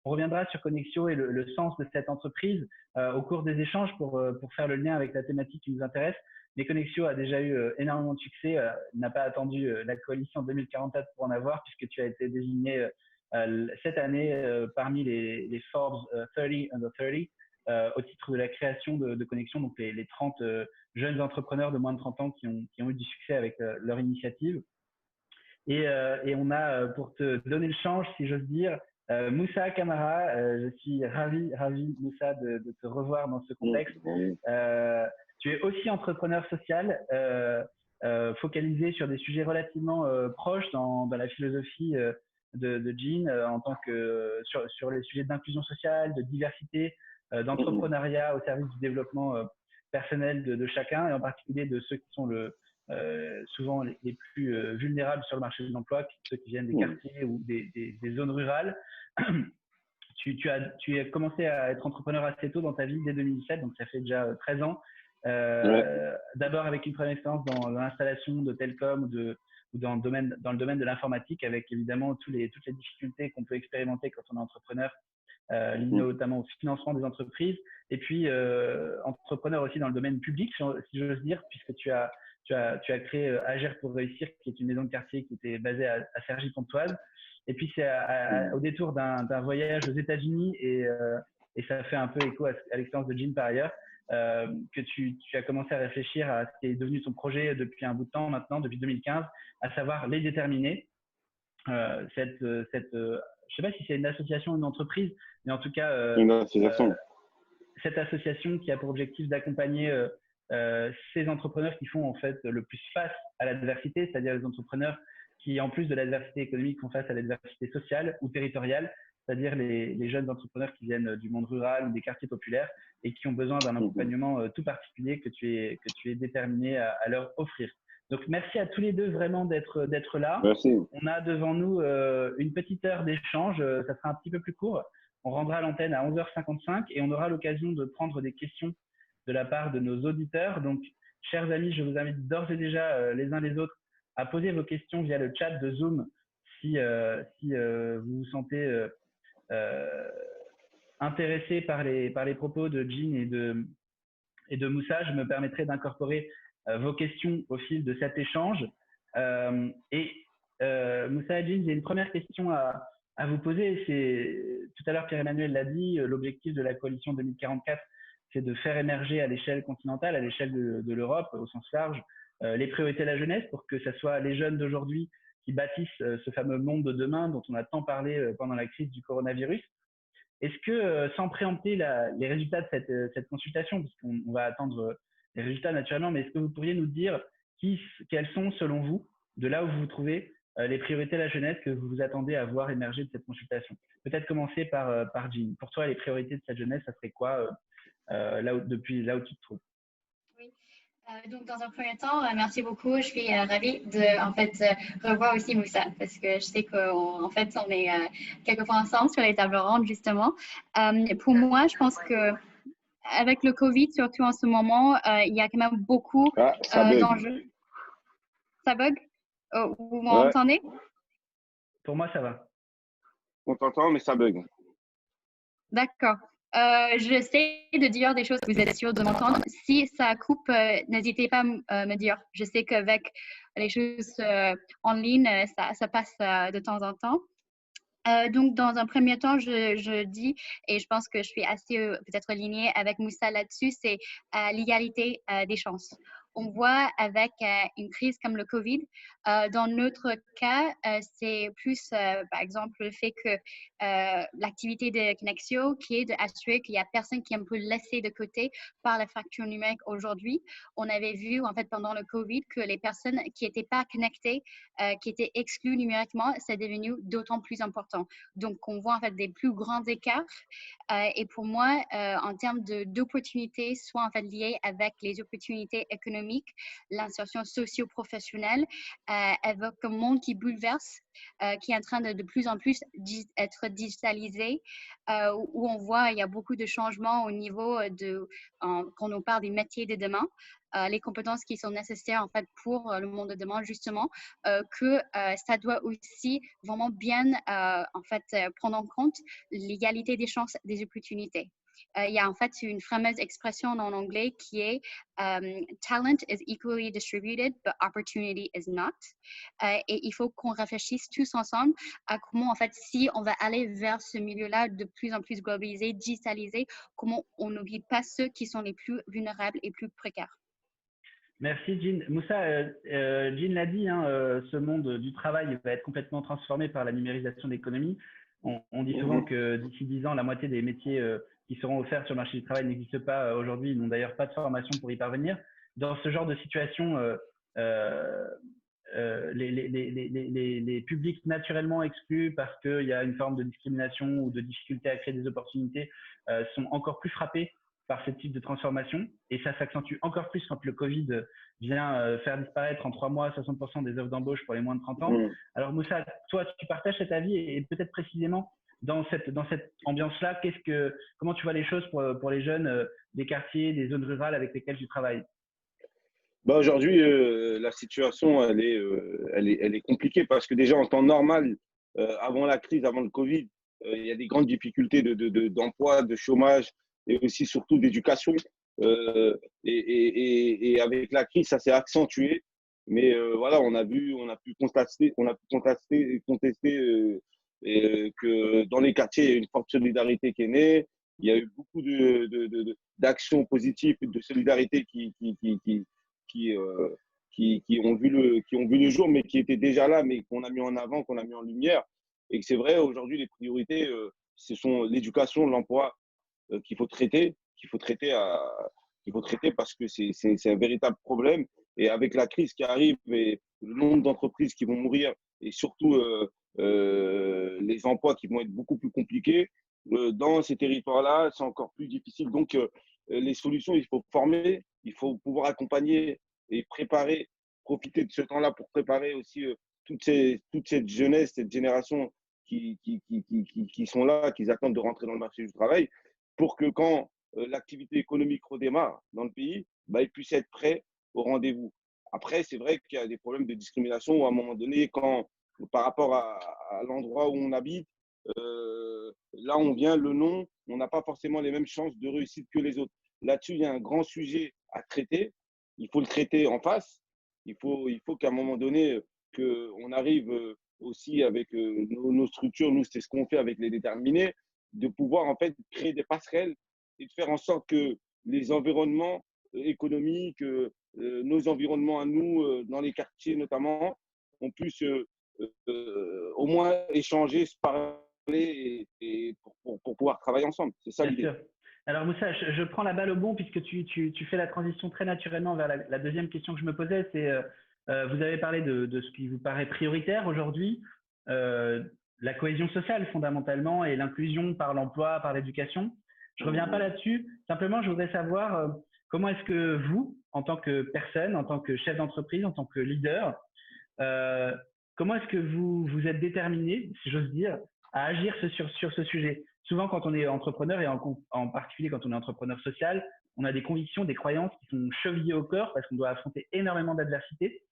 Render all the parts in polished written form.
on reviendra sur Connexio et le sens de cette entreprise au cours des échanges pour faire le lien avec la thématique qui nous intéresse. Mais Connexio a déjà eu énormément de succès, n'a pas attendu la coalition 2044 pour en avoir, puisque tu as été désigné cette année parmi les Forbes 30 under 30 au titre de la création de Connexion, donc les 30 jeunes entrepreneurs de moins de 30 ans qui ont eu du succès avec leur initiative. Et on a, pour te donner le change, si j'ose dire, Moussa Camara. Je suis ravi Moussa, de te revoir dans ce contexte. Tu es aussi entrepreneur social, focalisé sur des sujets relativement proches dans la philosophie de Jean, en tant que sur les sujets d'inclusion sociale, de diversité, d'entrepreneuriat au service du développement personnel de chacun, et en particulier de ceux qui sont souvent les plus vulnérables sur le marché de l'emploi, ceux qui viennent des quartiers ou des zones rurales. Tu as commencé à être entrepreneur assez tôt dans ta vie, dès 2017, donc ça fait déjà 13 ans. D'abord avec une première expérience dans l'installation de Telcom ou dans le domaine de l'informatique, avec évidemment toutes les difficultés qu'on peut expérimenter quand on est entrepreneur, liées notamment au financement des entreprises, et puis entrepreneur aussi dans le domaine public, si j'ose dire, puisque tu as créé Agir pour réussir, qui est une maison de quartier qui était basée à Cergy-Pontoise. Et puis c'est au détour d'un voyage aux États-Unis, et ça fait un peu écho à l'expérience de Jean par ailleurs, que tu as commencé à réfléchir à ce qui est devenu ton projet depuis un bout de temps maintenant, depuis 2015, à savoir Les Déterminés. Je sais pas si c'est une association ou une entreprise, mais en tout cas une association. Cette association qui a pour objectif d'accompagner ces entrepreneurs qui font en fait le plus face à l'adversité, c'est-à-dire les entrepreneurs qui, en plus de l'adversité économique, font face à l'adversité sociale ou territoriale, c'est-à-dire les jeunes entrepreneurs qui viennent du monde rural ou des quartiers populaires et qui ont besoin d'un accompagnement tout particulier que tu es déterminé à leur offrir. Donc, merci à tous les deux vraiment d'être là. Merci. On a devant nous une petite heure d'échange. Ça sera un petit peu plus court. On rendra l'antenne à 11h55 et on aura l'occasion de prendre des questions de la part de nos auditeurs. Donc, chers amis, je vous invite d'ores et déjà les uns les autres à poser vos questions via le chat de Zoom si vous vous sentez intéressé par les propos de Jean et de Moussa. Je me permettrai d'incorporer vos questions au fil de cet échange. Moussa et Jean, j'ai une première question à vous poser. Tout à l'heure, Pierre-Emmanuel l'a dit, l'objectif de la coalition 2044, c'est de faire émerger à l'échelle continentale, à l'échelle de l'Europe, au sens large, les priorités de la jeunesse, pour que ce soit les jeunes d'aujourd'hui qui bâtissent ce fameux monde de demain dont on a tant parlé pendant la crise du coronavirus. Est-ce que, sans préempter les résultats de cette consultation, puisqu'on va attendre les résultats naturellement, mais est-ce que vous pourriez nous dire quelles sont, selon vous, de là où vous vous trouvez, les priorités de la jeunesse que vous vous attendez à voir émerger de cette consultation? Peut-être commencer par Jean. Pour toi, les priorités de cette jeunesse, ça serait quoi depuis là où tu te trouves? Oui. Donc, dans un premier temps, merci beaucoup. Je suis ravie de revoir aussi Moussa, parce que je sais qu'en fait, on est quelquefois ensemble sur les tables rondes, justement. Pour moi, je pense que avec le Covid, surtout en ce moment, il y a quand même beaucoup d'enjeux. Ça bug? Vous m'entendez? Pour moi, ça va. On t'entend, mais ça bug. D'accord. J'essaie de dire des choses que vous êtes sûr de m'entendre. Si ça coupe, n'hésitez pas à me dire. Je sais qu'avec les choses en ligne, ça passe de temps en temps. Donc, dans un premier temps, je dis, et je pense que je suis assez peut-être alignée avec Moussa là-dessus, c'est l'égalité des chances. On voit avec une crise comme le Covid, dans notre cas, c'est plus, par exemple, le fait que l'activité de Connexio, qui est d'assurer qu'il n'y a personne qui est un peu laissé de côté par la fracture numérique aujourd'hui. On avait vu, en fait, pendant le Covid, que les personnes qui n'étaient pas connectées, qui étaient exclues numériquement, c'est devenu d'autant plus important. Donc, on voit en fait des plus grands écarts. Et pour moi, en termes d'opportunités, soit en fait liées avec les opportunités économiques, l'insertion socio-professionnelle évoque un monde qui bouleverse, qui est en train de plus en plus être digitalisé, où on voit il y a beaucoup de changements au niveau quand on parle des métiers de demain, les compétences qui sont nécessaires en fait pour le monde de demain justement, que ça doit aussi vraiment bien en fait prendre en compte l'égalité des chances, des opportunités. Il y a en fait une fameuse expression en anglais qui est talent is equally distributed, but opportunity is not. Et il faut qu'on réfléchisse tous ensemble à comment, en fait, si on va aller vers ce milieu-là de plus en plus globalisé, digitalisé, comment on n'oublie pas ceux qui sont les plus vulnérables et plus précaires. Merci, Jean. Moussa, Jean l'a dit, hein, ce monde du travail va être complètement transformé par la numérisation de l'économie. On dit souvent que d'ici 10 ans, la moitié des métiers qui seront offerts sur le marché du travail n'existent pas aujourd'hui. Ils n'ont d'ailleurs pas de formation pour y parvenir. Dans ce genre de situation, les publics naturellement exclus parce qu'il y a une forme de discrimination ou de difficulté à créer des opportunités sont encore plus frappés par ce type de transformation. Et ça s'accentue encore plus quand le Covid vient faire disparaître en 3 mois 60% des offres d'embauche pour les moins de 30 ans. Alors Moussa, toi, tu partages cet avis et peut-être précisément dans cette ambiance-là, comment tu vois les choses pour les jeunes des quartiers, des zones rurales avec lesquelles tu travailles? Bah aujourd'hui, la situation, elle est compliquée parce que déjà en temps normal, avant la crise, avant le Covid, il y a des grandes difficultés d'emploi, de chômage et aussi surtout d'éducation. Et avec la crise, ça s'est accentué. Mais voilà, on a pu contester que dans les quartiers, il y a une forte solidarité qui est née. Il y a eu beaucoup d'actions positives, de solidarité qui ont vu le jour, mais qui étaient déjà là, mais qu'on a mis en avant, qu'on a mis en lumière. Et que c'est vrai, aujourd'hui, les priorités, ce sont l'éducation, l'emploi qu'il faut traiter, parce que c'est un véritable problème. Et avec la crise qui arrive et le nombre d'entreprises qui vont mourir et surtout les emplois qui vont être beaucoup plus compliqués, dans ces territoires-là, c'est encore plus difficile. Donc, les solutions, il faut former, il faut pouvoir accompagner et préparer, profiter de ce temps-là pour préparer aussi toute cette jeunesse, cette génération qui sont là, qui attendent de rentrer dans le marché du travail, pour que quand l'activité économique redémarre dans le pays, bah, ils puissent être prêts au rendez-vous. Après, c'est vrai qu'il y a des problèmes de discrimination où à un moment donné, par rapport à l'endroit où on habite, là on vient, le nom, on n'a pas forcément les mêmes chances de réussite que les autres. Là-dessus, il y a un grand sujet à traiter. Il faut le traiter en face. Il faut qu'à un moment donné, qu'on arrive aussi avec nos structures, nous, c'est ce qu'on fait avec les déterminés, de pouvoir en fait créer des passerelles et de faire en sorte que les environnements économiques, nos environnements à nous, dans les quartiers notamment, on puisse au moins échanger, se parler et pour pouvoir travailler ensemble. C'est ça l'idée. Alors Moussa, je prends la balle au bon puisque tu fais la transition très naturellement vers la deuxième question que je me posais. C'est vous avez parlé de ce qui vous paraît prioritaire aujourd'hui, la cohésion sociale fondamentalement et l'inclusion par l'emploi, par l'éducation. Je ne reviens pas là-dessus. Simplement, je voudrais savoir comment est-ce que vous, en tant que personne, en tant que chef d'entreprise, en tant que leader, comment est-ce que vous êtes déterminé, si j'ose dire, à agir sur ce sujet? Souvent, quand on est entrepreneur, et en particulier quand on est entrepreneur social, on a des convictions, des croyances qui sont chevillées au corps parce qu'on doit affronter énormément d'adversité.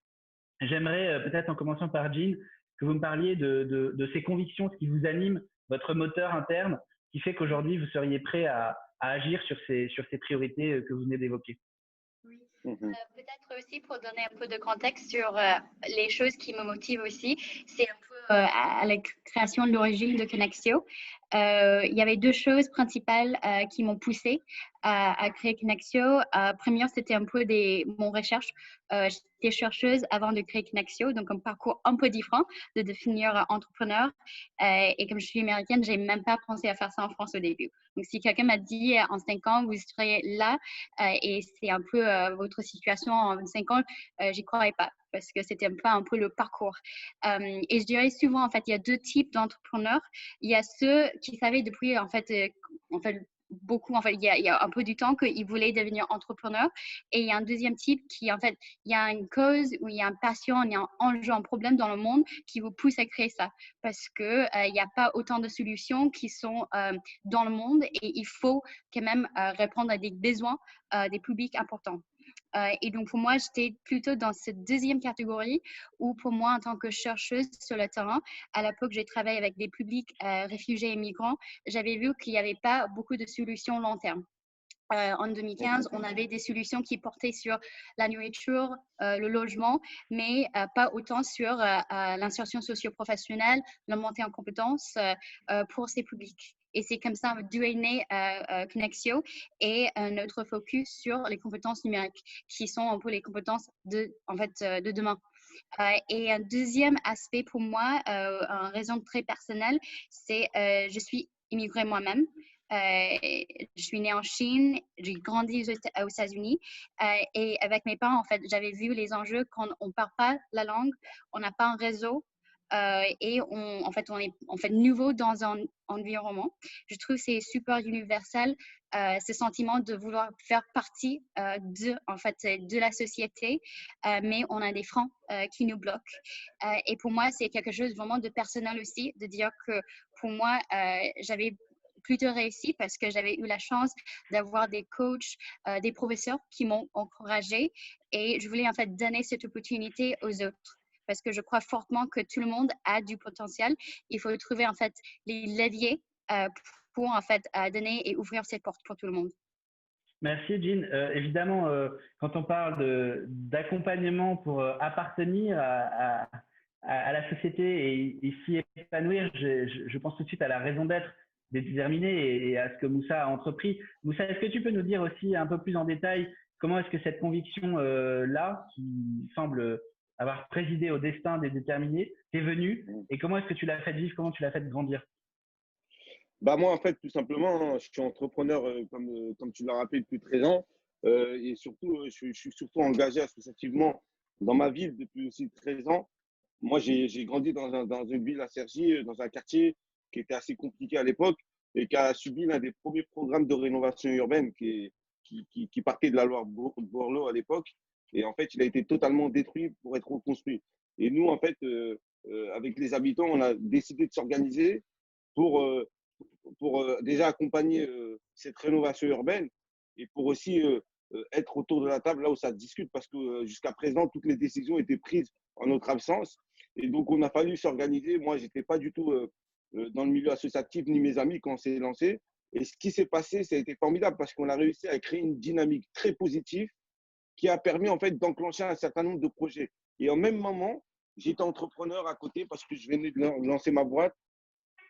J'aimerais, peut-être en commençant par Jean, que vous me parliez de ces convictions, ce qui vous anime, votre moteur interne, qui fait qu'aujourd'hui, vous seriez prêt à agir sur ces priorités que vous venez d'évoquer. Oui. Peut-être aussi pour donner un peu de contexte sur les choses qui me motivent aussi, c'est un peu à la création de l'origine de Connexio. Il y avait 2 choses principales qui m'ont poussée à créer Connexio. Première, c'était un peu mon recherche. J'étais chercheuse avant de créer Connexio, donc un parcours un peu différent de devenir entrepreneur. Et comme je suis américaine, j'ai même pas pensé à faire ça en France au début. Donc, si quelqu'un m'a dit en 5 ans, vous serez là et c'est un peu votre situation en 5 ans, j'y croyais pas parce que c'était un peu le parcours. Et je dirais souvent, en fait, il y a 2 types d'entrepreneurs. Il y a ceux qui savaient depuis, en fait, beaucoup, en fait, il y a un peu du temps qu'ils voulaient devenir entrepreneurs. Et il y a un deuxième type qui, en fait, il y a une cause ou il y a une passion, il y a un enjeu, un problème dans le monde qui vous pousse à créer ça. Parce que il n'y a pas autant de solutions qui sont dans le monde et il faut quand même répondre à des besoins des publics importants. Et donc, pour moi, j'étais plutôt dans cette deuxième catégorie où, pour moi, en tant que chercheuse sur le terrain, à l'époque, j'ai travaillé avec des publics réfugiés et migrants. J'avais vu qu'il n'y avait pas beaucoup de solutions long terme. En 2015, on avait des solutions qui portaient sur la nourriture, le logement, mais pas autant sur l'insertion socio-professionnelle, la montée en compétences pour ces publics. Et c'est comme ça d'où est né Connexio et notre focus sur les compétences numériques, qui sont un peu les compétences de demain. Et un deuxième aspect pour moi, une raison très personnelle, c'est je suis immigrée moi-même. Je suis née en Chine, j'ai grandi aux États-Unis et avec mes parents, en fait, j'avais vu les enjeux quand on ne parle pas la langue, on n'a pas un réseau et en fait, on est en fait nouveau dans un environnement. Je trouve que c'est super universel, ce sentiment de vouloir faire partie en fait, de la société, mais on a des freins qui nous bloquent. Et pour moi, c'est quelque chose vraiment de personnel aussi, de dire que pour moi, j'avais plutôt réussi parce que j'avais eu la chance d'avoir des coachs, des professeurs qui m'ont encouragée et je voulais en fait donner cette opportunité aux autres parce que je crois fortement que tout le monde a du potentiel. Il faut trouver en fait les leviers pour en fait donner et ouvrir ces portes pour tout le monde. Merci, Jean. Évidemment, quand on parle d'accompagnement pour appartenir à la société et s'y épanouir, je pense tout de suite à la raison d'être des déterminés et à ce que Moussa a entrepris. Moussa, est-ce que tu peux nous dire aussi un peu plus en détail comment est-ce que cette conviction-là, qui semble avoir présidé au destin des déterminés, t'est venue et comment est-ce que tu l'as fait vivre, comment tu l'as fait grandir? Bah moi, en fait, tout simplement, je suis entrepreneur, comme tu l'as rappelé, depuis 13 ans. Et surtout, je suis surtout engagé associativement dans ma ville depuis aussi 13 ans. Moi, j'ai grandi dans une ville à Cergy, dans un quartier qui était assez compliqué à l'époque et qui a subi l'un des premiers programmes de rénovation urbaine qui partait de la loi Borloo à l'époque. Et en fait, il a été totalement détruit pour être reconstruit. Et nous, en fait, avec les habitants, on a décidé de s'organiser pour, déjà accompagner cette rénovation urbaine et pour aussi être autour de la table là où ça se discute parce que jusqu'à présent, toutes les décisions étaient prises en notre absence. Et donc, on a fallu s'organiser. Moi, je n'étais pas du tout dans le milieu associatif ni mes amis quand on s'est lancé. Et ce qui s'est passé, ça a été formidable parce qu'on a réussi à créer une dynamique très positive qui a permis en fait d'enclencher un certain nombre de projets. Et en même moment, j'étais entrepreneur à côté parce que je venais de lancer ma boîte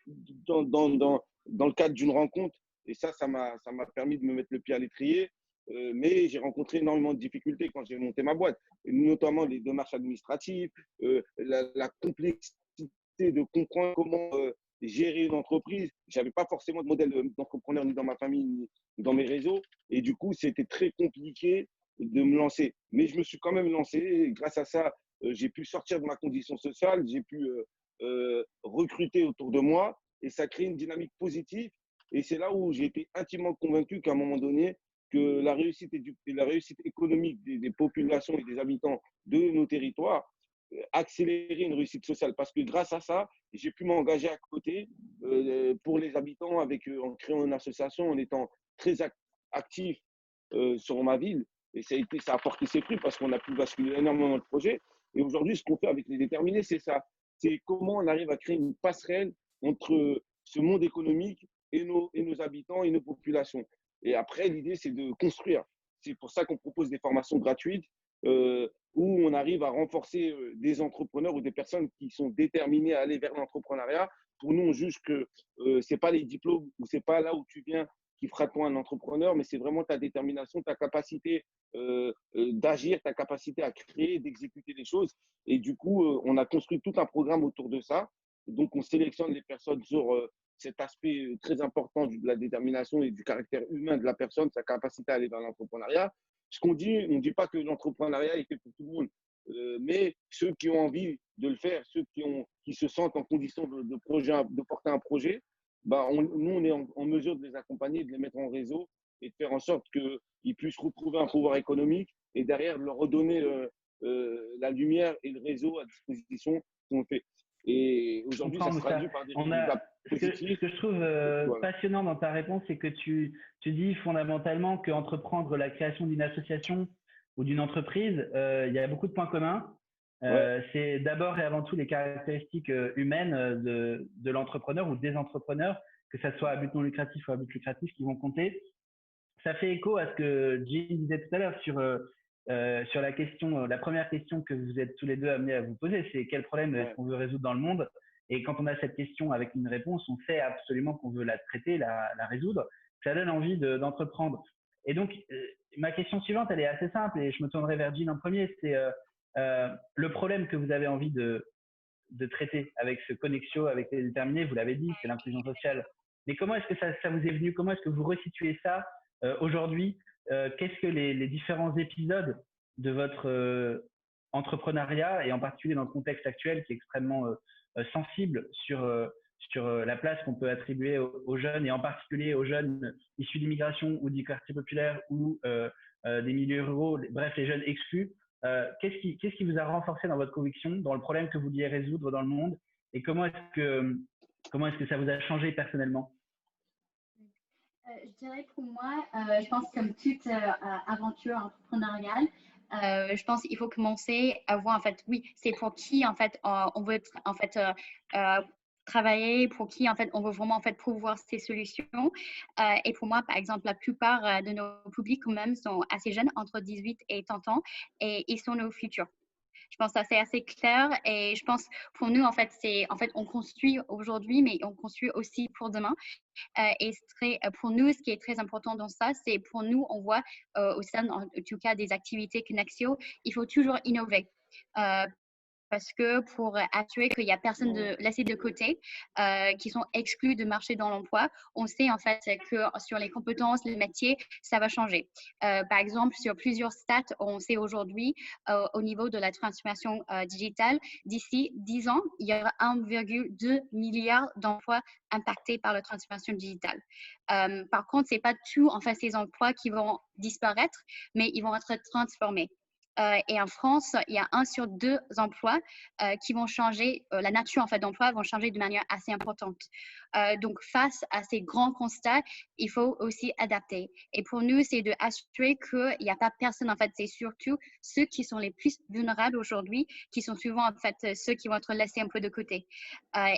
dans le cadre d'une rencontre. Et ça m'a permis de me mettre le pied à l'étrier. Mais j'ai rencontré énormément de difficultés quand j'ai monté ma boîte, notamment les démarches administratives, la complexité de comprendre comment gérer une entreprise. Je n'avais pas forcément de modèle d'entrepreneur ni dans ma famille ni dans mes réseaux. Et du coup, c'était très compliqué de me lancer. Mais je me suis quand même lancé. Et grâce à ça, j'ai pu sortir de ma condition sociale, j'ai pu recruter autour de moi et ça crée une dynamique positive. Et c'est là où j'ai été intimement convaincu qu'à un moment donné, que la réussite économique des populations et des habitants de nos territoires accélérer une réussite sociale. Parce que grâce à ça, j'ai pu m'engager à côté pour les habitants en créant une association, en étant très actif sur ma ville. Et ça a porté ses fruits parce qu'on a pu basculer énormément de projets. Et aujourd'hui, ce qu'on fait avec les déterminés, c'est ça. C'est comment on arrive à créer une passerelle entre ce monde économique et nos habitants et nos populations. Et après, l'idée, c'est de construire. C'est pour ça qu'on propose des formations gratuites où on arrive à renforcer des entrepreneurs ou des personnes qui sont déterminées à aller vers l'entrepreneuriat. Pour nous, on juge que ce n'est pas les diplômes ou ce n'est pas là où tu viens qui fera de toi un entrepreneur, mais c'est vraiment ta détermination, ta capacité d'agir, ta capacité à créer, d'exécuter les choses. Et du coup, on a construit tout un programme autour de ça. Donc, on sélectionne les personnes sur cet aspect très important de la détermination et du caractère humain de la personne, sa capacité à aller vers l'entrepreneuriat. Ce qu'on dit, on ne dit pas que l'entrepreneuriat est fait pour tout le monde, mais ceux qui ont envie de le faire, ceux qui se sentent en condition de porter un projet, nous, on est en mesure de les accompagner, de les mettre en réseau et de faire en sorte qu'ils puissent retrouver un pouvoir économique et derrière leur redonner la lumière et le réseau à disposition qu'on fait. Et Je aujourd'hui, comprends, ça se Moussa. traduit par des On a, résultats ce positifs. que je trouve Voilà. passionnant dans ta réponse, c'est que tu dis fondamentalement qu'entreprendre la création d'une association ou d'une entreprise, il y a beaucoup de points communs. Ouais, C'est d'abord et avant tout les caractéristiques humaines de l'entrepreneur ou des entrepreneurs, que ça soit à but non lucratif ou à but lucratif, qui vont compter. Ça fait écho à ce que Jean disait tout à l'heure sur la question, la première question que vous êtes tous les deux amenés à vous poser, c'est quel problème est-ce ouais, qu'on veut résoudre dans le monde? Et quand on a cette question avec une réponse, on sait absolument qu'on veut la traiter, la résoudre. Ça donne envie d'entreprendre. Et donc, ma question suivante, elle est assez simple et je me tournerai vers Jean en premier. C'est le problème que vous avez envie de traiter avec ce Connexio, avec les déterminés. Vous l'avez dit, c'est l'inclusion sociale. Mais comment est-ce que ça vous est venu? Comment est-ce que vous resituez ça aujourd'hui? Qu'est-ce que les différents épisodes de votre entrepreneuriat, et en particulier dans le contexte actuel qui est extrêmement sensible sur la place qu'on peut attribuer aux jeunes, et en particulier aux jeunes issus d'immigration ou du quartier populaire ou des milieux ruraux, bref, les jeunes exclus. Qu'est-ce qui vous a renforcé dans votre conviction, dans le problème que vous vouliez résoudre dans le monde, et comment est-ce que ça vous a changé personnellement? Je dirais pour moi, je pense comme toute aventure entrepreneuriale, je pense qu'il faut commencer à voir en fait, oui, c'est pour qui en fait on veut en fait travailler, pour qui en fait on veut vraiment en fait pouvoir ces solutions. Et pour moi, par exemple, la plupart de nos publics quand même sont assez jeunes, entre 18 et 30 ans, et ils sont nos futurs. Je pense que c'est assez clair et je pense pour nous en fait c'est en fait on construit aujourd'hui mais on construit aussi pour demain. Et pour nous, ce qui est très important dans ça, c'est pour nous, on voit au sein, en tout cas, des activités Connexio, il faut toujours innover. Euh, parce que pour assurer qu'il n'y a personne de laissé de côté, qui sont exclus de marché dans l'emploi, on sait en fait que sur les compétences, les métiers, ça va changer. Par exemple, sur plusieurs stats, on sait aujourd'hui au niveau de la transformation digitale, d'ici 10 ans, il y aura 1,2 milliard d'emplois impactés par la transformation digitale. Par contre, c'est pas tout en fait ces emplois qui vont disparaître, mais ils vont être transformés. Et en France, il y a 1 sur 2 emplois qui vont changer, la nature en fait d'emploi vont changer de manière assez importante. Donc face à ces grands constats, il faut aussi adapter. Et pour nous, c'est de assurer qu'il n'y a pas personne en fait, c'est surtout ceux qui sont les plus vulnérables aujourd'hui, qui sont souvent en fait ceux qui vont être laissés un peu de côté.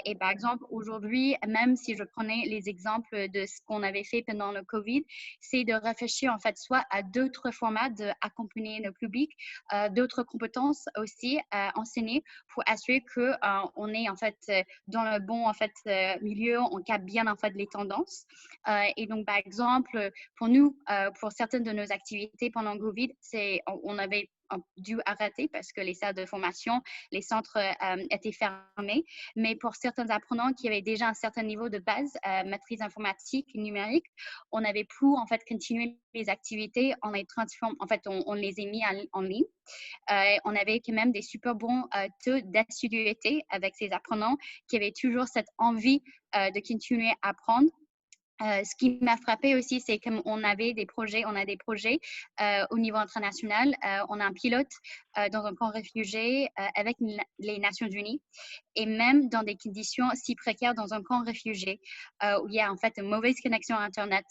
Et par exemple, aujourd'hui, même si je prenais les exemples de ce qu'on avait fait pendant le Covid, c'est de réfléchir en fait soit à d'autres formats d'accompagner nos publics, d'autres compétences aussi à enseigner pour assurer que on est en fait dans le bon en fait milieu, on capte bien en fait les tendances. Et donc par exemple pour nous, pour certaines de nos activités pendant Covid, on avait dû arrêter parce que les salles de formation, les centres étaient fermés. Mais pour certains apprenants qui avaient déjà un certain niveau de base, maîtrise informatique, numérique, on avait pu en fait continuer les activités, on les transforme, en fait on les a mis en ligne. On avait quand même des super bons taux d'assiduité avec ces apprenants qui avaient toujours cette envie de continuer à apprendre. Ce qui m'a frappé aussi, c'est qu'on avait des projets, on a des projets au niveau international. On a un pilote dans un camp réfugié avec les Nations Unies et même dans des conditions si précaires dans un camp réfugié où il y a en fait une mauvaise connexion à Internet.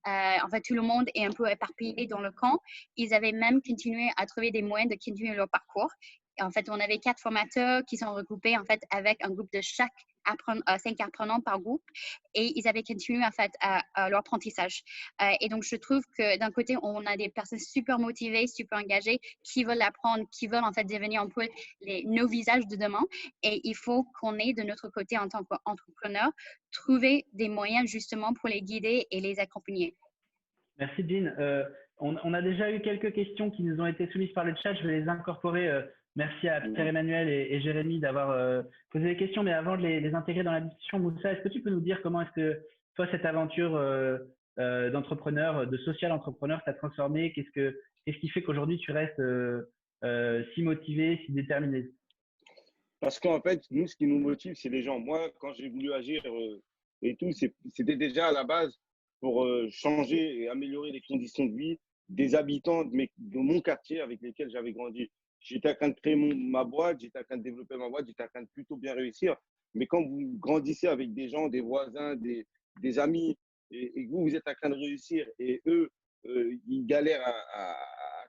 En fait, tout le monde est un peu éparpillé dans le camp. Ils avaient même continué à trouver des moyens de continuer leur parcours. Et en fait, on avait 4 formateurs qui sont regroupés en fait avec un groupe de chaque 5 apprenants par groupe et ils avaient continué en fait à leur apprentissage. Et donc, je trouve que d'un côté, on a des personnes super motivées, super engagées, qui veulent apprendre, qui veulent en fait devenir un peu nos visages de demain. Et il faut qu'on ait de notre côté en tant qu'entrepreneur, trouver des moyens justement pour les guider et les accompagner. Merci, Jean. On a déjà eu quelques questions qui nous ont été soumises par le chat. Je vais les incorporer. Merci à Pierre-Emmanuel et Jérémy d'avoir posé les questions. Mais avant de les intégrer dans la discussion, Moussa, est-ce que tu peux nous dire comment est-ce que toi, cette aventure d'entrepreneur, de social entrepreneur, t'a transformé? Qu'est-ce qui fait qu'aujourd'hui, tu restes si motivé, si déterminé? Parce qu'en fait, nous, ce qui nous motive, c'est les gens. Moi, quand j'ai voulu agir et tout. C'était déjà à la base pour changer et améliorer les conditions de vie des habitants de mon quartier avec lesquels j'avais grandi. J'étais en train de créer ma boîte, j'étais en train de développer ma boîte, j'étais en train de plutôt bien réussir. Mais quand vous grandissez avec des gens, des voisins, des amis, et que vous êtes en train de réussir et eux, ils galèrent à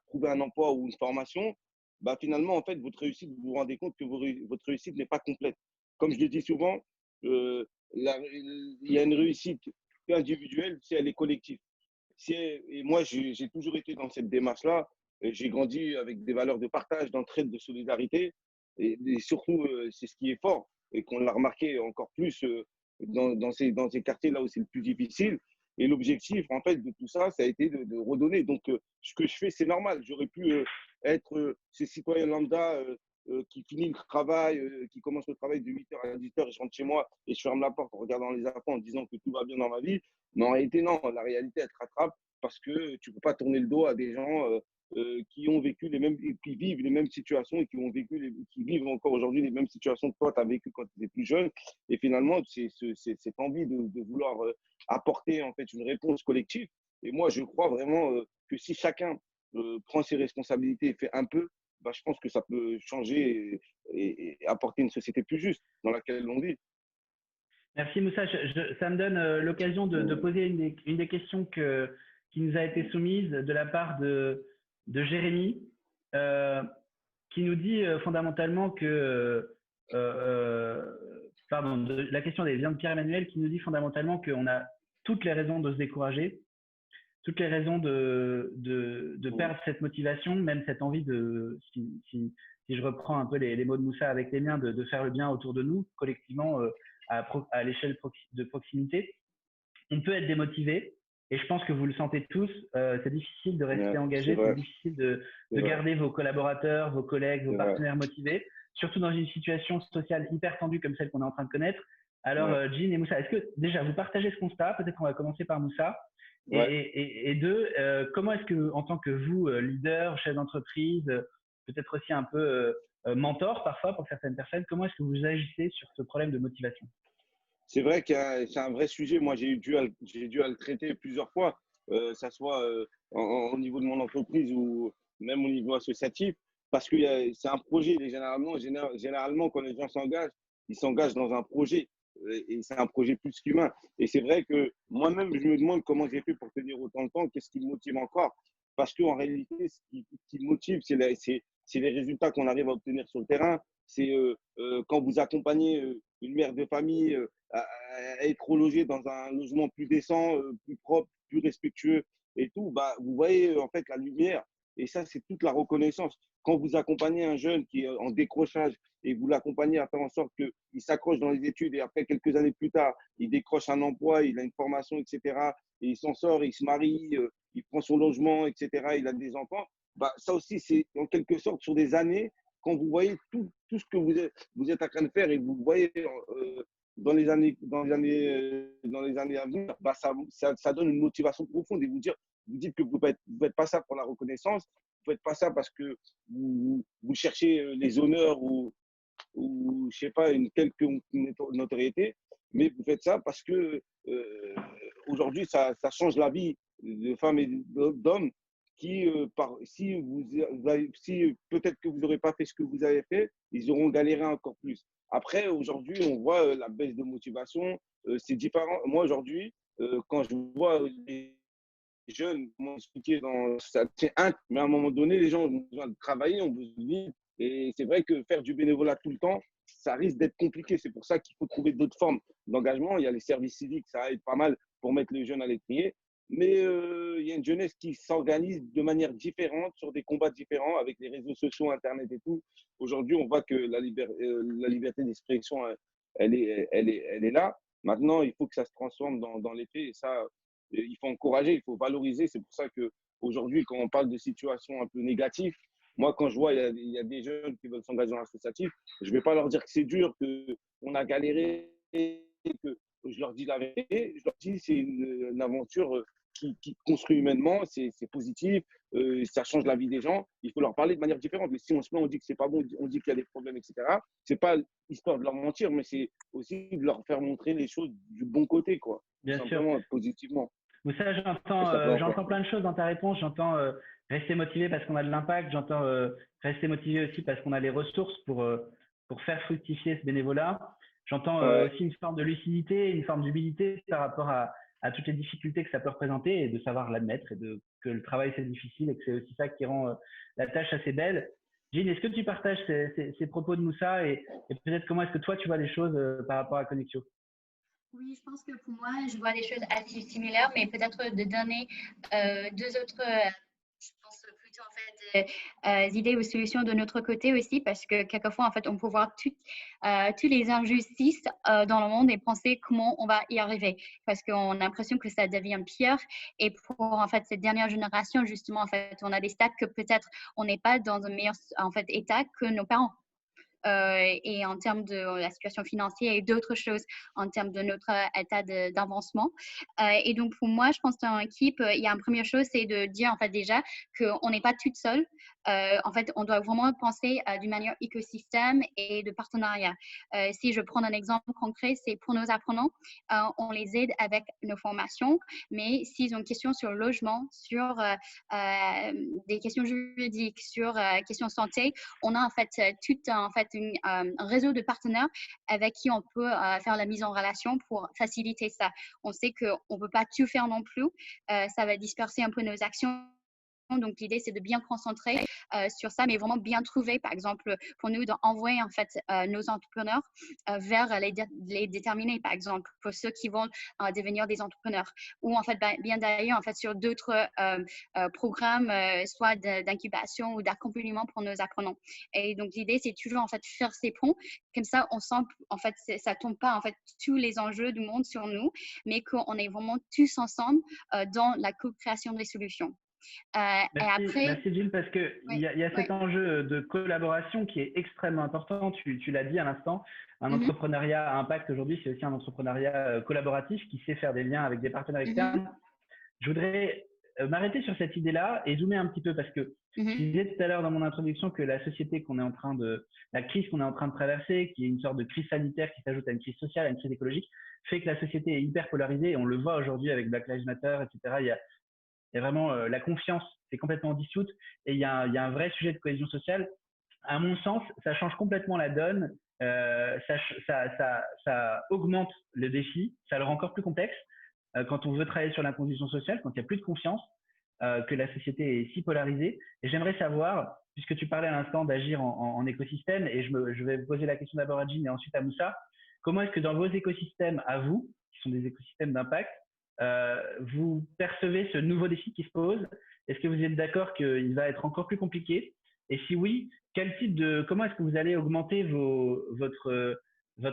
trouver un emploi ou une formation, bah finalement, en fait, votre réussite, vous vous rendez compte que votre réussite n'est pas complète. Comme je le dis souvent, euh, il y a une réussite individuelle si elle est collective. Et moi, j'ai toujours été dans cette démarche-là. J'ai grandi avec des valeurs de partage, d'entraide, de solidarité. Et surtout, c'est ce qui est fort et qu'on l'a remarqué encore plus dans ces quartiers-là où c'est le plus difficile. Et l'objectif, en fait, de tout ça, ça a été de redonner. Donc, ce que je fais, c'est normal. J'aurais pu être ce citoyen lambda qui finit le travail, qui commence le travail de 8h à 10h, et je rentre chez moi et je ferme la porte en regardant les enfants en disant que tout va bien dans ma vie. Mais en réalité, non, la réalité, elle te rattrape parce que tu ne peux pas tourner le dos à des gens qui ont vécu les mêmes, qui vivent les mêmes situations et qui vivent encore aujourd'hui les mêmes situations que toi, tu as vécu quand tu étais plus jeune. Et finalement, c'est cette envie de vouloir apporter en fait une réponse collective. Et moi, je crois vraiment que si chacun prend ses responsabilités et fait un peu, bah, je pense que ça peut changer et apporter une société plus juste dans laquelle on vit. Merci Moussa. Ça me donne l'occasion de poser une des questions qui nous a été soumise de la part de Jérémy, euh, qui nous dit fondamentalement que, pardon, la question vient de Pierre-Emmanuel, qui nous dit fondamentalement qu'on a toutes les raisons de se décourager, toutes les raisons de perdre cette motivation, même cette envie si je reprends un peu les mots de Moussa avec les miens, de faire le bien autour de nous, collectivement, à l'échelle de proximité. On peut être démotivé, et je pense que vous le sentez tous, c'est difficile de rester engagé, c'est difficile de garder vos collaborateurs, vos collègues, vos partenaires motivés, surtout dans une situation sociale hyper tendue comme celle qu'on est en train de connaître. Alors, Jean et Moussa, est-ce que déjà vous partagez ce constat? Peut-être qu'on va commencer par Moussa. Et deux, comment est-ce que, en tant que vous, leader, chef d'entreprise, peut-être aussi un peu mentor parfois pour certaines personnes, comment est-ce que vous agissez sur ce problème de motivation? C'est vrai que c'est un vrai sujet. Moi, j'ai dû à le traiter plusieurs fois, ça soit au niveau de mon entreprise ou même au niveau associatif, parce que c'est un projet. Généralement, quand les gens s'engagent, ils s'engagent dans un projet. Et c'est un projet plus qu'humain. Et c'est vrai que moi-même, je me demande comment j'ai fait pour tenir autant de temps, qu'est-ce qui me motive encore. Parce qu'en réalité, ce qui me motive, c'est les résultats qu'on arrive à obtenir sur le terrain. C'est quand vous accompagnez une mère de famille à être logé dans un logement plus décent, plus propre, plus respectueux et tout, bah, vous voyez en fait la lumière. Et ça, c'est toute la reconnaissance. Quand vous accompagnez un jeune qui est en décrochage et vous l'accompagnez à faire en sorte qu'il s'accroche dans les études et après, quelques années plus tard, il décroche un emploi, il a une formation, etc., et il s'en sort, il se marie, il prend son logement, etc., il a des enfants, bah, ça aussi, c'est en quelque sorte sur des années, quand vous voyez tout ce que vous êtes en train de faire et vous voyez dans les années à venir, bah ça donne une motivation profonde et vous dites que vous ne faites pas ça pour la reconnaissance, vous ne faites pas ça parce que vous cherchez les honneurs ou je sais pas, une quelconque notoriété, mais vous faites ça parce que aujourd'hui, ça change la vie de femmes et d'hommes qui, si peut-être que vous n'aurez pas fait ce que vous avez fait, ils auront galéré encore plus. Après, aujourd'hui, on voit la baisse de motivation. C'est différent. Moi, aujourd'hui, quand je vois les jeunes m'ont expliqué ça tient un, mais à un moment donné, les gens ont besoin de travailler, ont besoin de vivre. Et c'est vrai que faire du bénévolat tout le temps, ça risque d'être compliqué. C'est pour ça qu'il faut trouver d'autres formes d'engagement. Il y a les services civiques, ça aide pas mal pour mettre les jeunes à l'étrier. Mais il y a une jeunesse qui s'organise de manière différente, sur des combats différents, avec les réseaux sociaux, Internet et tout. Aujourd'hui, on voit que la liberté d'expression, elle est là. Maintenant, il faut que ça se transforme dans les faits. Et ça, il faut encourager, il faut valoriser. C'est pour ça qu'aujourd'hui, quand on parle de situations un peu négatives, moi, quand je vois il y a des jeunes qui veulent s'engager dans l'associatif, je ne vais pas leur dire que c'est dur, qu'on a galéré, que je leur dis la vérité. Je leur dis c'est une aventure qui construit humainement, c'est positif, ça change la vie des gens. Il faut leur parler de manière différente. Mais si on se plaint, on dit que c'est pas bon, on dit qu'il y a des problèmes, etc. C'est pas histoire de leur mentir, mais c'est aussi de leur faire montrer les choses du bon côté, quoi. Bien sûr. Simplement, positivement. Mais ça, Et ça peut j'entends encore. plein de choses dans ta réponse. J'entends rester motivé parce qu'on a de l'impact. J'entends rester motivé aussi parce qu'on a les ressources pour faire fructifier ce bénévolat. J'entends Ouais, aussi une forme de lucidité, une forme d'humilité par rapport à toutes les difficultés que ça peut représenter et de savoir l'admettre et que le travail c'est difficile et que c'est aussi ça qui rend la tâche assez belle. Jean, est-ce que tu partages ces propos de Moussa et peut-être comment est-ce que toi tu vois les choses par rapport à Connexio? Oui, je pense que pour moi, je vois des choses assez similaires, mais peut-être de donner deux autres, je pense plutôt en fait, idées ou solutions de notre côté aussi, parce que quelquefois, en fait, on peut voir toutes les injustices dans le monde et penser comment on va y arriver, parce qu'on a l'impression que ça devient pire. Et pour en fait cette dernière génération, justement, en fait, on a des stats que peut-être on n'est pas dans un meilleur en fait état que nos parents. Et en termes de la situation financière et d'autres choses en termes de notre état d'avancement. Et donc, pour moi, je pense que dans l'équipe, il y a une première chose, c'est de dire en fait déjà qu'on n'est pas toute seule. En fait, on doit vraiment penser d'une manière écosystème et de partenariat. Si je prends un exemple concret, c'est pour nos apprenants, on les aide avec nos formations, mais s'ils ont une question sur le logement, sur des questions juridiques, sur questions santé, on a en fait tout en fait un réseau de partenaires avec qui on peut faire la mise en relation pour faciliter ça. On sait qu'on ne peut pas tout faire non plus. Ça va disperser un peu nos actions. Donc, l'idée, c'est de bien concentrer sur ça, mais vraiment bien trouver, par exemple, pour nous, d'envoyer en fait nos entrepreneurs vers les déterminés, par exemple, pour ceux qui vont devenir des entrepreneurs. Ou en fait, bien d'ailleurs, en fait, sur d'autres programmes, soit d'incubation ou d'accompagnement pour nos apprenants. Et donc, l'idée, c'est toujours en fait faire ces ponts. Comme ça, on sent, en fait, ça tombe pas en fait tous les enjeux du monde sur nous, mais qu'on est vraiment tous ensemble dans la co-création des solutions. Et après, Merci Gilles, parce que oui, il y a oui. cet enjeu de collaboration qui est extrêmement important. Tu l'as dit à l'instant, un Mhm, entrepreneuriat à impact aujourd'hui, c'est aussi un entrepreneuriat collaboratif qui sait faire des liens avec des partenaires mhm, externes. Je voudrais m'arrêter sur cette idée-là et zoomer un petit peu parce que je mhm, disais tout à l'heure dans mon introduction que la société la crise qu'on est en train de traverser, qui est une sorte de crise sanitaire qui s'ajoute à une crise sociale, à une crise écologique, fait que la société est hyper polarisée et on le voit aujourd'hui avec Black Lives Matter, etc. Il y a vraiment la confiance, c'est complètement dissoute et il y a un vrai sujet de cohésion sociale. À mon sens, ça change complètement la donne, ça augmente le défi, ça le rend encore plus complexe quand on veut travailler sur l'inclusion sociale, quand il n'y a plus de confiance, que la société est si polarisée. Et j'aimerais savoir, puisque tu parlais à l'instant d'agir en écosystème, et je vais poser la question d'abord à Jean et ensuite à Moussa, comment est-ce que dans vos écosystèmes à vous, qui sont des écosystèmes d'impact, vous percevez ce nouveau défi qui se pose? Est-ce que vous êtes d'accord qu'il va être encore plus compliqué? Et si oui, comment est-ce que vous allez augmenter votre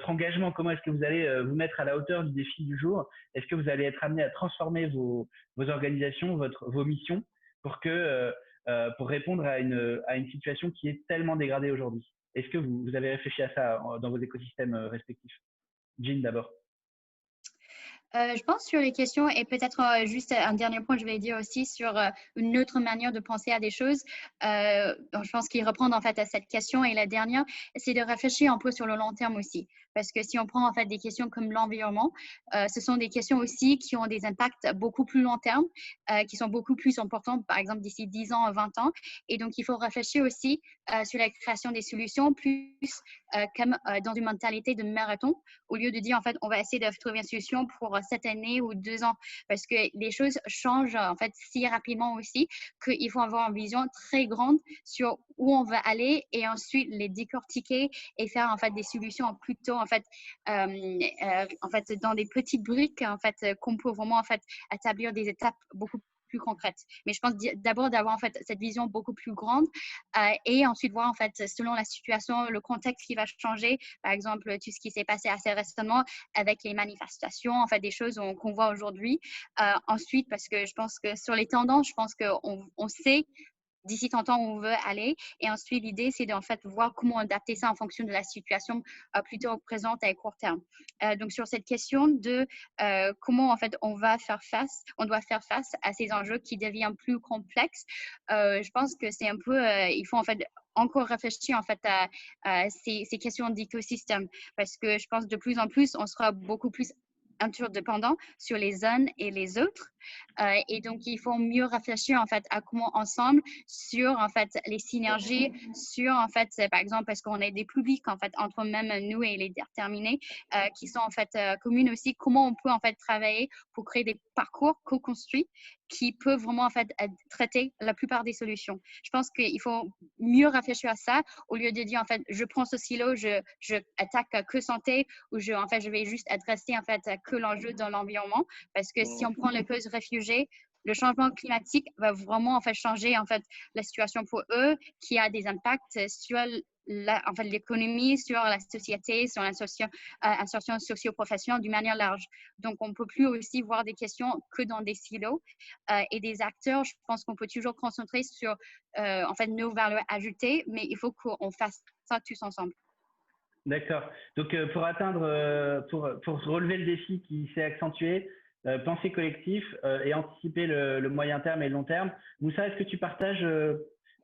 engagement? Comment est-ce que vous allez vous mettre à la hauteur du défi du jour? Est-ce que vous allez être amené à transformer vos organisations, vos missions pour répondre à une situation qui est tellement dégradée aujourd'hui? Est-ce que vous avez réfléchi à ça dans vos écosystèmes respectifs? Jean d'abord. Je pense sur les questions et peut-être juste un dernier point, je vais dire aussi sur une autre manière de penser à des choses. Donc je pense qu'il reprend en fait à cette question et la dernière, c'est de réfléchir un peu sur le long terme aussi. Parce que si on prend en fait des questions comme l'environnement, ce sont des questions aussi qui ont des impacts beaucoup plus long terme, qui sont beaucoup plus importantes, par exemple d'ici 10 ans, 20 ans. Et donc il faut réfléchir aussi sur la création des solutions plus comme dans une mentalité de marathon au lieu de dire en fait on va essayer de trouver une solution pour cette année ou 2 ans parce que les choses changent en fait si rapidement aussi qu'il faut avoir une vision très grande sur où on va aller et ensuite les décortiquer et faire en fait des solutions plutôt en fait dans des petites briques en fait qu'on peut vraiment en fait établir des étapes beaucoup plus concrètes. Mais je pense d'abord d'avoir en fait cette vision beaucoup plus grande et ensuite voir en fait selon la situation, le contexte qui va changer. Par exemple, tout ce qui s'est passé assez récemment avec les manifestations, en fait des choses qu'on voit aujourd'hui. Ensuite, parce que je pense que sur les tendances, je pense qu'on sait d'ici tant de temps on veut aller. Et ensuite, l'idée, c'est d'en fait voir comment adapter ça en fonction de la situation plutôt présente à court terme. Donc, sur cette question de comment en fait on doit faire face à ces enjeux qui deviennent plus complexes, je pense que c'est un peu, il faut en fait encore réfléchir en fait à ces questions d'écosystème, parce que je pense de plus en plus on sera beaucoup plus interdépendants sur les uns et les autres. Et donc, il faut mieux réfléchir en fait à comment ensemble sur en fait les synergies, sur en fait, par exemple, parce qu'on a des publics en fait entre même nous et les déterminés qui sont en fait communes aussi, comment on peut en fait travailler pour créer des parcours co-construits qui peuvent vraiment en fait traiter la plupart des solutions. Je pense qu'il faut mieux réfléchir à ça au lieu de dire en fait je prends ce silo, je attaque que santé ou en fait je vais juste adresser en fait que l'enjeu dans l'environnement, parce que si on prend les causes réfugiés, le changement climatique va vraiment en fait changer en fait la situation pour eux, qui a des impacts sur en fait l'économie, sur la société, sur l'insertion socio-professionnelle d'une manière large. Donc on peut plus aussi voir des questions que dans des silos et des acteurs. Je pense qu'on peut toujours concentrer sur en fait nos valeurs ajoutées, mais il faut qu'on fasse ça tous ensemble. D'accord. Donc, pour atteindre, pour relever le défi qui s'est accentué, penser collectif et anticiper le moyen terme et le long terme. Moussa, est-ce que tu partages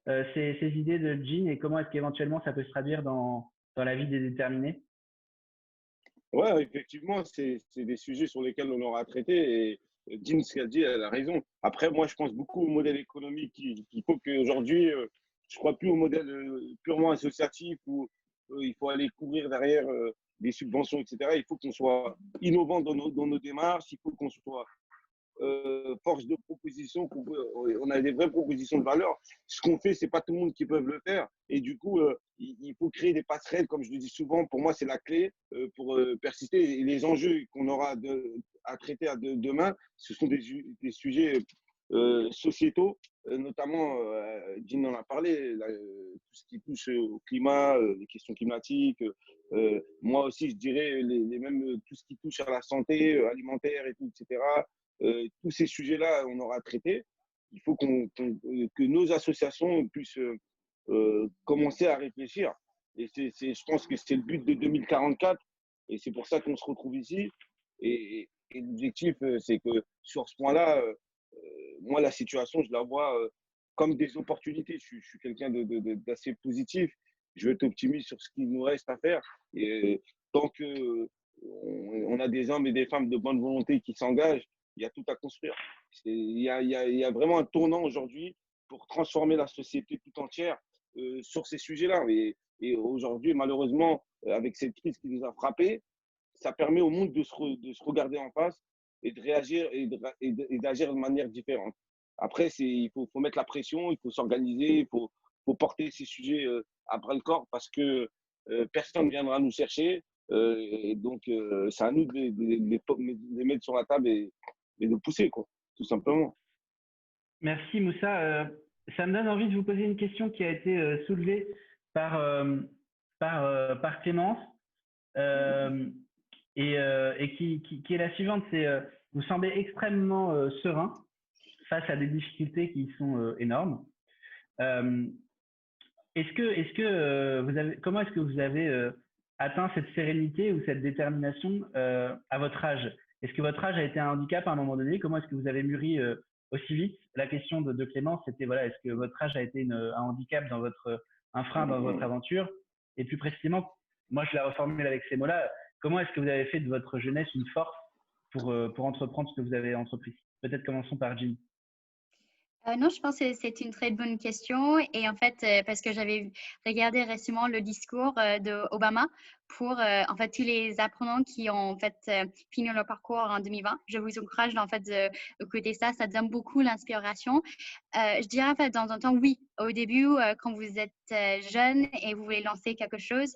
ces idées de Jean et comment est-ce qu'éventuellement ça peut se traduire dans la vie des déterminés? Ouais, effectivement, c'est des sujets sur lesquels on aura traité et Jean, ce qu'elle dit, elle a raison. Après, moi, je pense beaucoup au modèle économique. Il faut qu'aujourd'hui, je crois plus au modèle purement associatif où il faut aller couvrir derrière des subventions, etc. Il faut qu'on soit innovant dans nos démarches. Il faut qu'on soit force de proposition, on a des vraies propositions de valeur. Ce qu'on fait, c'est pas tout le monde qui peut le faire. Et du coup, il faut créer des passerelles, comme je le dis souvent. Pour moi, c'est la clé pour persister. Et les enjeux qu'on aura à traiter demain, ce sont des sujets sociétaux, notamment, Jean en a parlé, tout ce qui touche au climat, les questions climatiques. Moi aussi, je dirais les mêmes, tout ce qui touche à la santé alimentaire et tout, etc. Tous ces sujets-là, on aura traité. Il faut que nos associations puissent commencer à réfléchir. Et je pense que c'est le but de 2044. Et c'est pour ça qu'on se retrouve ici. Et l'objectif, c'est que sur ce point-là, moi, la situation, je la vois comme des opportunités. Je suis quelqu'un d'assez positif. Je veux être optimiste sur ce qu'il nous reste à faire. Et tant que on a des hommes et des femmes de bonne volonté qui s'engagent, il y a tout à construire. Il y a vraiment un tournant aujourd'hui pour transformer la société tout entière sur ces sujets-là. Et aujourd'hui, malheureusement, avec cette crise qui nous a frappés, ça permet au monde de se regarder en face et de réagir et d'agir de manière différente. Après, il faut mettre la pression, il faut s'organiser, il faut porter ces sujets à bras le corps parce que personne ne viendra nous chercher. Et donc, c'est à nous de les mettre sur la table et de pousser, quoi, tout simplement. Merci Moussa. Ça me donne envie de vous poser une question qui a été soulevée par, par Clémence et qui est la suivante. C'est vous semblez extrêmement serein face à des difficultés qui sont énormes. Comment est-ce que vous avez atteint cette sérénité ou cette détermination à votre âge? Est-ce que votre âge a été un handicap à un moment donné? Comment est-ce que vous avez mûri aussi vite? La question de Clémence, c'était voilà, est-ce que votre âge a été un handicap un frein dans votre aventure? Et plus précisément, moi je la reformule avec ces mots-là, comment est-ce que vous avez fait de votre jeunesse une force pour entreprendre ce que vous avez entrepris? Peut-être commençons par Jean. Non, je pense que c'est une très bonne question. Et en fait, parce que j'avais regardé récemment le discours d'Obama pour en fait tous les apprenants qui ont en fait fini leur parcours en 2020. Je vous encourage en fait d'écouter ça. Ça donne beaucoup l'inspiration. Je dirais en fait dans un temps, oui, au début, quand vous êtes jeune et vous voulez lancer quelque chose,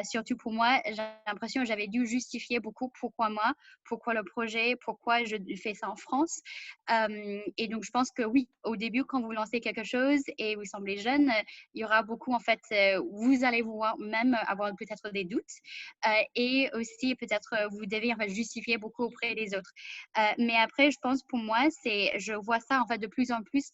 surtout pour moi, j'ai l'impression que j'avais dû justifier beaucoup pourquoi moi, pourquoi le projet, pourquoi je fais ça en France. Et donc, je pense que oui, au début, quand vous lancez quelque chose et vous semblez jeune, il y aura beaucoup, en fait, vous allez vous même avoir peut-être des doutes. et aussi peut-être vous devez en fait, justifier beaucoup auprès des autres. Mais après, je pense pour moi, je vois ça en fait de plus en plus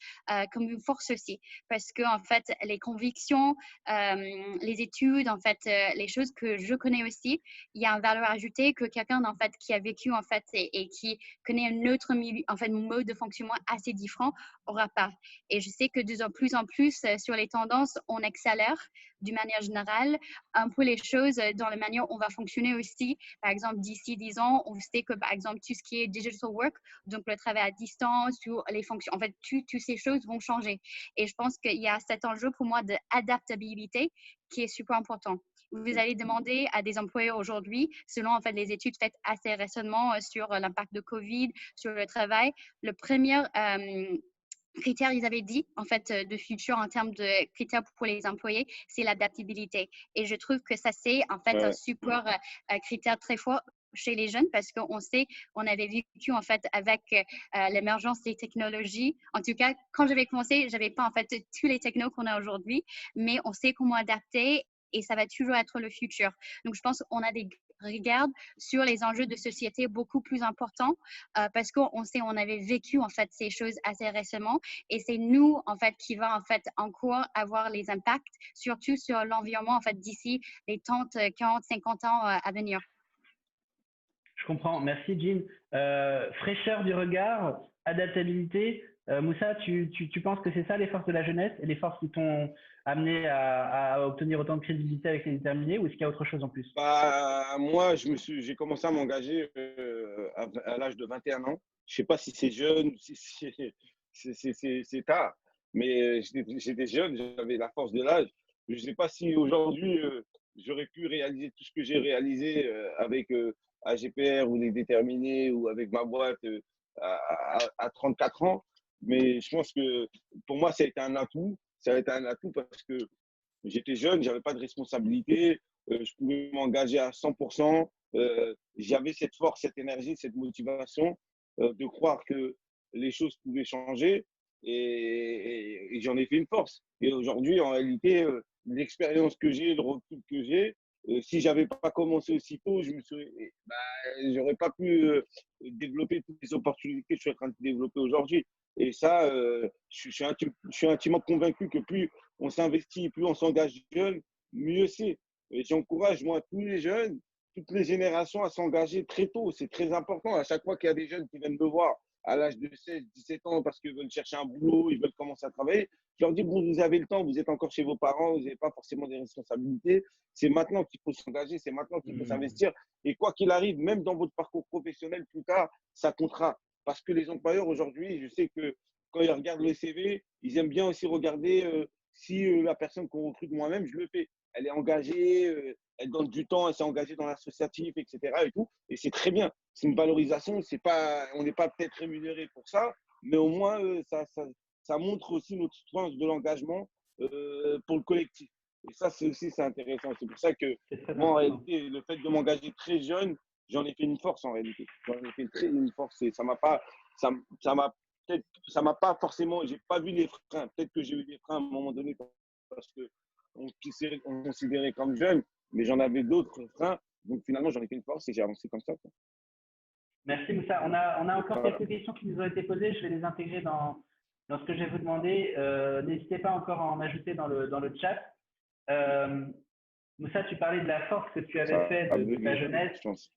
comme une force aussi, parce que en fait, les convictions, les études, en fait, les choses que je connais aussi, il y a une valeur ajoutée que quelqu'un en fait qui a vécu en fait et qui connaît un autre milieu, en fait, mode de fonctionnement assez différent aura pas. Et je sais que de plus en plus sur les tendances, on accélère d'une manière générale un peu les choses dans la manière dont on va fonctionner aussi. Par exemple, d'ici 10 ans, on sait que par exemple tout ce qui est digital work, donc le travail à distance ou les fonctions, en fait, toutes ces choses vont changer. Et je pense qu'il y a cet enjeu pour moi d'adaptabilité qui est super important. Vous allez demander à des employeurs aujourd'hui, selon en fait les études faites assez récemment sur l'impact de Covid sur le travail, le premier critère, ils avaient dit, en fait, de futur en termes de critères pour les employés, c'est l'adaptabilité. Et je trouve que ça, c'est en fait un Ouais. super critère très fort chez les jeunes parce qu'on sait, on avait vécu en fait avec l'émergence des technologies. En tout cas, quand j'avais commencé, j'avais pas en fait tous les technos qu'on a aujourd'hui, mais on sait comment adapter et ça va toujours être le futur. Donc, je pense qu'on a des regards sur les enjeux de société beaucoup plus importants parce qu'on sait, on avait vécu en fait ces choses assez récemment et c'est nous en fait qui va en fait encore avoir les impacts, surtout sur l'environnement en fait d'ici les 30, 40, 50 ans à venir. Je comprends. Merci, Jean. Fraîcheur du regard, adaptabilité. Moussa, tu penses que c'est ça les forces de la jeunesse et les forces qui t'ont amené à obtenir autant de crédibilité avec les déterminés ou est-ce qu'il y a autre chose en plus? Bah, moi, j'ai commencé à m'engager à l'âge de 21 ans. Je sais pas si c'est jeune, si c'est tard, mais j'étais jeune, j'avais la force de l'âge. Je sais pas si aujourd'hui, j'aurais pu réaliser tout ce que j'ai réalisé avec AGPR ou les déterminés ou avec ma boîte à 34 ans. Mais je pense que pour moi, ça a été un atout. Ça a été un atout parce que j'étais jeune, j'avais pas de responsabilité, je pouvais m'engager à 100%. J'avais cette force, cette énergie, cette motivation de croire que les choses pouvaient changer et j'en ai fait une force. Et aujourd'hui, en réalité, l'expérience que j'ai, le recul que j'ai, si j'avais pas commencé aussitôt, j'aurais pas pu développer toutes les opportunités que je suis en train de développer aujourd'hui. Et ça, je suis intimement convaincu que plus on s'investit, plus on s'engage jeune, mieux c'est. Et j'encourage, moi, tous les jeunes, toutes les générations à s'engager très tôt. C'est très important. À chaque fois qu'il y a des jeunes qui viennent me voir à l'âge de 16, 17 ans parce qu'ils veulent chercher un boulot, ils veulent commencer à travailler, je leur dis, bon, vous avez le temps, vous êtes encore chez vos parents, vous n'avez pas forcément des responsabilités. C'est maintenant qu'il faut s'engager, c'est maintenant qu'il faut s'investir. Et quoi qu'il arrive, même dans votre parcours professionnel plus tard, ça comptera. Parce que les employeurs aujourd'hui, je sais que quand ils regardent le CV, ils aiment bien aussi regarder si la personne qu'on recrute moi-même, je le fais. Elle est engagée, elle donne du temps, elle s'est engagée dans l'associatif, etc. Et tout. Et c'est très bien. C'est une valorisation. C'est pas, on n'est pas peut-être rémunéré pour ça, mais au moins, ça montre aussi notre sens de l'engagement pour le collectif. Et ça, c'est intéressant. C'est pour ça que moi, en réalité, le fait de m'engager très jeune, j'en ai fait une force en réalité. J'en ai fait une force et ça m'a pas, ça m'a peut-être, ça m'a pas forcément, j'ai pas vu les freins. Peut-être que j'ai eu des freins à un moment donné parce que on considérait comme jeune, mais j'en avais d'autres freins. Donc finalement, j'en ai fait une force et j'ai avancé comme ça, quoi. Merci Moussa. On a encore quelques questions qui nous ont été posées. Je vais les intégrer dans ce que je vais vous demander. N'hésitez pas encore à en ajouter dans le chat. Moussa, tu parlais de la force que tu avais fait de ta jeunesse. Je pense.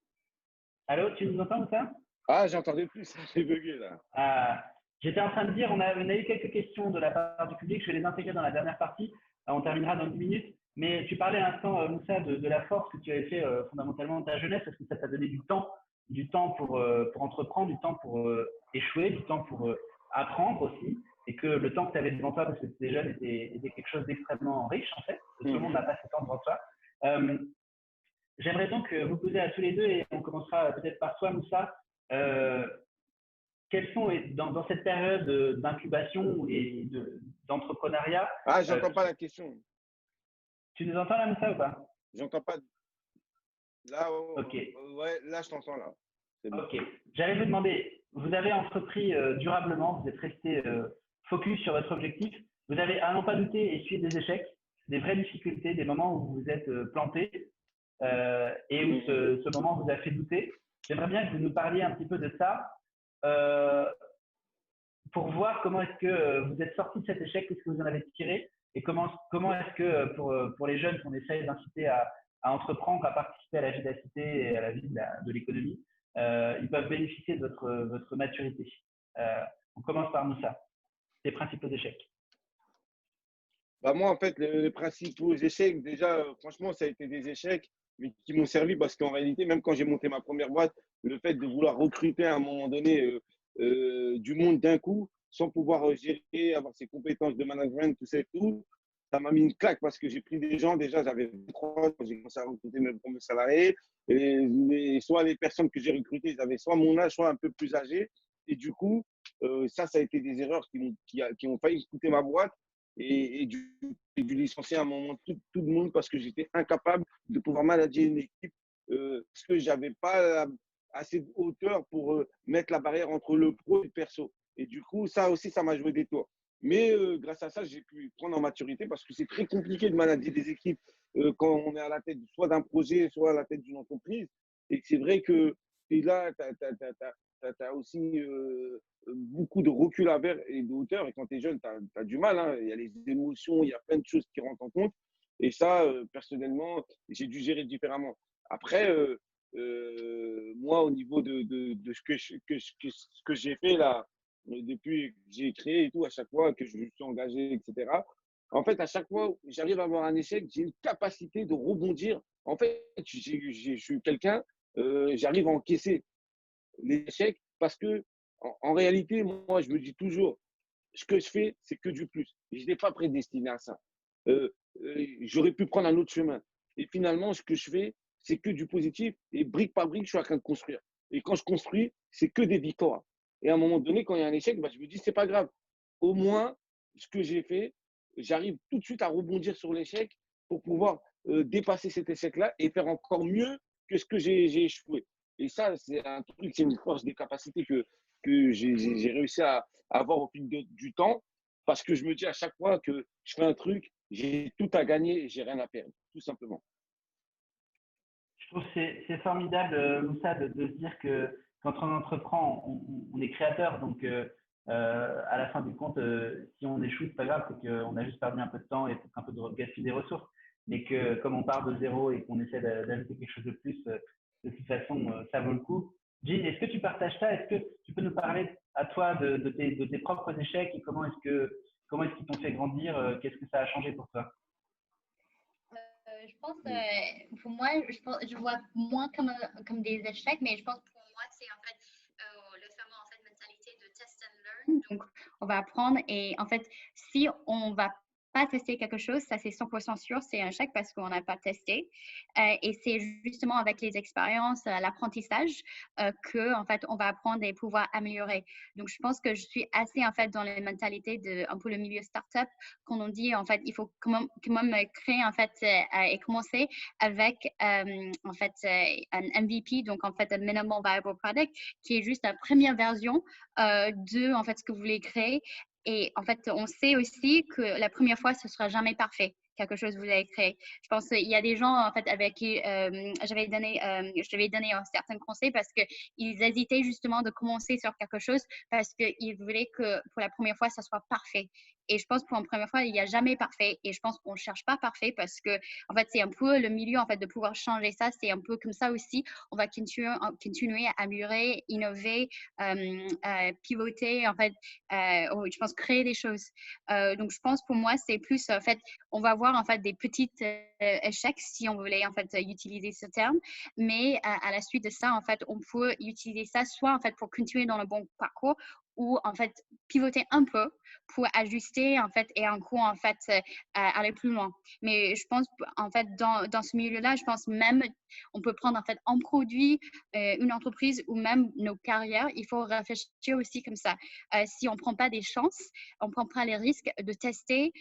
Allô, tu nous entends, Moussa? Ah, j'entendais plus, ça j'ai bugué là. J'étais en train de dire, on a eu quelques questions de la part du public. Je vais les intégrer dans la dernière partie. On terminera dans 10 minutes. Mais tu parlais à l'instant, Moussa, de la force que tu avais fait fondamentalement de ta jeunesse, parce que ça t'a donné du temps pour entreprendre, du temps pour échouer, du temps pour apprendre aussi, et que le temps que tu avais devant toi, parce que tu étais jeune, était quelque chose d'extrêmement riche en fait. Tout le monde n'a pas ce temps devant toi. J'aimerais donc vous poser à tous les deux, et on commencera peut-être par toi, Moussa, quels sont, dans cette période d'incubation et d'entrepreneuriat… Ah, j'entends pas la question. Tu nous entends là, Moussa, ou pas? J'entends pas. Là, Ok. Ouais, là, je t'entends là. Bon. Ok. J'allais vous demander, vous avez entrepris durablement, vous êtes resté focus sur votre objectif. Vous avez, à n'en pas douter, essuyé des échecs, des vraies difficultés, des moments où vous vous êtes planté. et où ce moment vous a fait douter. J'aimerais bien que vous nous parliez un petit peu de ça pour voir comment est-ce que vous êtes sorti de cet échec, qu'est-ce que vous en avez tiré et comment est-ce que pour les jeunes qu'on essaye d'inciter à entreprendre, à participer à la vie de la cité et à la vie de l'économie, ils peuvent bénéficier de votre maturité. On commence par Moussa, les principaux échecs. Bah moi, en fait, les principaux échecs, déjà, franchement, ça a été des échecs, mais qui m'ont servi parce qu'en réalité, même quand j'ai monté ma première boîte, le fait de vouloir recruter à un moment donné du monde d'un coup, sans pouvoir gérer, avoir ses compétences de management, tout ça et tout, ça m'a mis une claque parce que j'ai pris des gens, déjà, j'avais 23 ans quand j'ai commencé à recruter mes premiers salariés, et soit les personnes que j'ai recrutées, ils avaient soit mon âge, soit un peu plus âgés, et du coup, ça a été des erreurs qui ont failli coûter ma boîte. Et j'ai dû licencier à un moment tout le monde parce que j'étais incapable de pouvoir manager une équipe parce que je n'avais pas assez de hauteur pour mettre la barrière entre le pro et le perso. Et du coup, ça aussi, ça m'a joué des tours. Mais grâce à ça, j'ai pu prendre en maturité parce que c'est très compliqué de manager des équipes quand on est à la tête soit d'un projet, soit à la tête d'une entreprise. Et c'est vrai que et là, tu as aussi beaucoup de recul à vers et de hauteur. Et quand tu es jeune, tu as du mal. Hein. Il y a les émotions, il y a plein de choses qui rentrent en compte. Et ça, personnellement, j'ai dû gérer différemment. Après, moi, au niveau de ce que j'ai fait là, depuis que j'ai créé et tout, à chaque fois que je me suis engagé, etc., en fait, à chaque fois où j'arrive à avoir un échec, j'ai une capacité de rebondir. En fait, je suis quelqu'un, j'arrive à encaisser les échecs parce que, en réalité, moi, je me dis toujours, ce que je fais, c'est que du plus. Je n'étais pas prédestiné à ça. J'aurais pu prendre un autre chemin. Et finalement, ce que je fais, c'est que du positif. Et brique par brique, je suis en train de construire. Et quand je construis, c'est que des victoires. Et à un moment donné, quand il y a un échec, bah, je me dis, c'est pas grave. Au moins, ce que j'ai fait, j'arrive tout de suite à rebondir sur l'échec pour pouvoir dépasser cet échec-là et faire encore mieux que ce que j'ai échoué. Et ça, c'est un truc, c'est une force des capacités que j'ai réussi à avoir au fil du temps parce que je me dis à chaque fois que je fais un truc, j'ai tout à gagner et j'ai rien à perdre, tout simplement. Je trouve que c'est formidable, Moussa, de se dire que quand on entreprend, on est créateur. Donc, à la fin du compte, si on échoue, c'est pas grave, c'est qu'on a juste perdu un peu de temps et un peu de gaspiller des ressources. Mais que comme on part de zéro et qu'on essaie d'ajouter quelque chose de plus, de toute façon, ça vaut le coup. Jean, est-ce que tu partages ça? Est-ce que tu peux nous parler à toi de tes propres échecs et comment est-ce qu'ils t'ont fait grandir? Qu'est-ce que ça a changé pour toi? Je pense, pour moi, je vois moins comme des échecs, mais je pense pour moi, c'est en fait le fameux en fait, mentalité de test and learn. Donc, on va apprendre et en fait, si on va pas tester quelque chose, ça c'est 100% sûr, c'est un échec parce qu'on n'a pas testé. Et c'est justement avec les expériences, l'apprentissage, que en fait, on va apprendre et pouvoir améliorer. Donc, je pense que je suis assez en fait dans la mentalité de un peu le milieu startup, qu'on dit en fait, il faut quand même créer en fait et commencer avec en fait un MVP, donc en fait un minimum viable product, qui est juste la première version de en fait ce que vous voulez créer. Et en fait, on sait aussi que la première fois, ce sera jamais parfait, quelque chose que vous avez créé. Je pense qu'il y a des gens en fait avec qui je vais donner un certain conseil parce qu'ils hésitaient justement de commencer sur quelque chose parce qu'ils voulaient que pour la première fois, ça soit parfait. Et je pense pour une première fois, il n'y a jamais parfait. Et je pense qu'on ne cherche pas parfait parce que, en fait, c'est un peu le milieu, en fait, de pouvoir changer ça. C'est un peu comme ça aussi. On va continuer à améliorer, innover, pivoter, en fait, je pense créer des choses. Donc, je pense pour moi, c'est plus, en fait, on va voir, en fait, des petits échecs si on voulait, en fait, utiliser ce terme. Mais à la suite de ça, en fait, on peut utiliser ça soit, en fait, pour continuer dans le bon parcours ou, en fait, pivoter un peu pour ajuster en fait et en coup en fait aller plus loin. Mais je pense en fait dans ce milieu-là, je pense même on peut prendre en fait un produit, une entreprise ou même nos carrières. Il faut réfléchir aussi comme ça. Si on prend pas des chances, on prend pas les risques de tester,